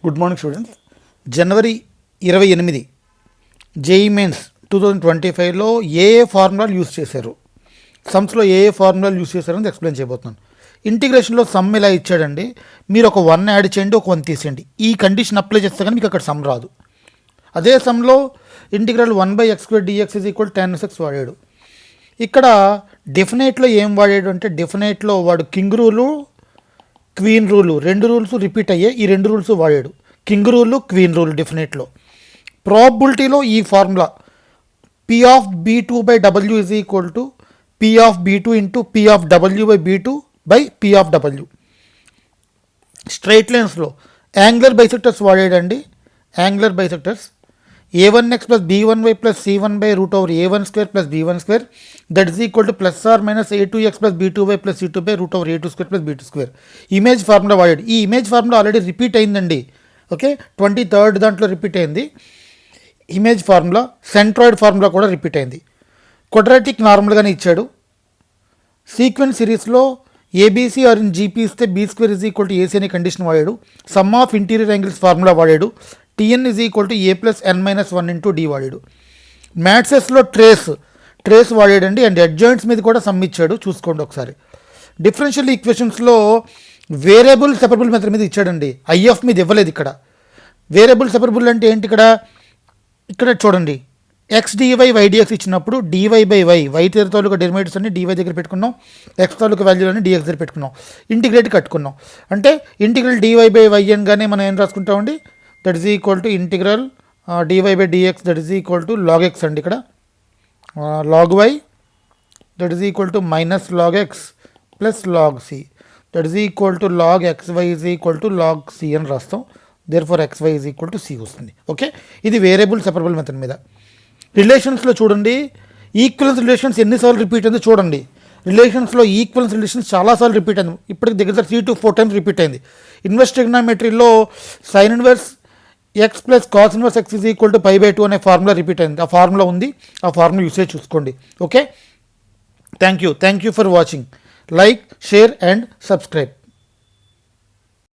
Good morning students. జనవరి 28 JEE mains 2025లో ఏ ఫార్ములాలు యూస్ చేశారు, సమ్స్లో ఏ ఫార్ములాలు యూస్ చేశారని ఎక్స్ప్లెయిన్ చేయబోతున్నాను. ఇంటిగ్రేషన్లో సమ్ ఇలా ఇచ్చాడండి, మీరు ఒక 1 యాడ్ చేయండి, ఒక 1 తీసేయండి. ఈ కండిషన్ అప్లై చేస్తే కానీ మీకు అక్కడ సమ్ రాదు. అదే సమ్లో ఇంటిగ్రల్ 1/x² dx = tan(x) వాడాడు. ఇక్కడ డెఫినెట్లో ఏం వాడాడు అంటే, డెఫినెట్లో వాడు కింగ్ రూలు, క్వీన్ రూలు, రెండు రూల్స్ రిపీట్ అయ్యాయి. ఈ రెండు రూల్స్ వాడాడు, కింగ్ రూలు, క్వీన్ రూల్. డెఫినెట్లో ప్రాబబిలిటీలో ఈ formula P(b2/w) = P(b2) × P(w/b2/P(w). Straight లైన్స్లో యాంగులర్ బైసెక్టర్స్ వాడాడండి. Angular bisectors a1x + b1y + c1/√a1² + b1² that is equal to ± a2x + b2y + c2/√a2² + b2². Image formula వాడాడు. ఈ ఇమేజ్ ఫార్ములా ఆల్రెడీ రిపీట్ అయిందండి. Okay, 23rd దాంట్లో repeat అయింది ఇమేజ్ ఫార్ములా. సెంట్రాయిడ్ ఫార్ములా కూడా repeat అయింది. Quadratic నార్మల్గానే ఇచ్చాడు. సీక్వెన్స్ సిరీస్లో ఏబీసీ ఆర్ ఇన్ జీపీ ఇస్తే b² = ac అనే కండిషన్ వాడాడు. Some of interior angles formula వాడాడు. Tn = a + n - 1 × d వాడాడు. మ్యాట్సెస్లో ట్రేస్ వాడాడండి. అండ్ అడ్జాయింట్స్ మీద కూడా సమ్ ఇచ్చాడు, చూసుకోండి ఒకసారి. డిఫరెన్షియల్ ఈక్వేషన్స్లో వేరియబుల్ సెపరబుల్ మెథడ్ మీద ఇచ్చాడండి, ఐఎఫ్ మీద ఇవ్వలేదు. ఇక్కడ వేరియబుల్ సెపరబుల్ అంటే ఏంటి, ఇక్కడ చూడండి, x dy y dx ఇచ్చినప్పుడు dy/y y తాలూకా డెరివేటివ్స్ అన్ని dy దగ్గర పెట్టుకున్నాం, x తాలూకా వాల్యూలు అన్ని dx దగ్గర పెట్టుకున్నాం, ఇంటిగ్రేట్ కట్టుకున్నాం. అంటే ఇంటిగ్రల్ dy/y అనగానే మనం ఏం రాసుకుంటామండి, that is equal to integral dy/dx that is equal to log x అండి. ఇక్కడ log y that is equal to -log x + log c that is equal to log xy = log c అని రాస్తాం. Therefore xy = c వస్తుంది. Okay, ఇది variable separable method మీద. రిలేషన్స్లో చూడండి, equivalence relations ఎన్నిసార్లు రిపీట్ అయిందో చూడండి. రిలేషన్స్లో ఈక్వలెన్స్ రిలేషన్స్ చాలాసార్లు రిపీట్ అయింది. ఇప్పటికి దగ్గర 3 to 4 times రిపీట్ అయింది. ఇన్వర్స్ ట్రిగ్నామెట్రీలో sin inverse x + cos inverse x = π/2 అనే ఫార్ములా రిపీట్ అయింది. ఆ ఫార్ములా ఉంది, ఆ ఫార్ములా యూసేజ్ చూసుకోండి. Okay, thank you for watching. Like, share and subscribe.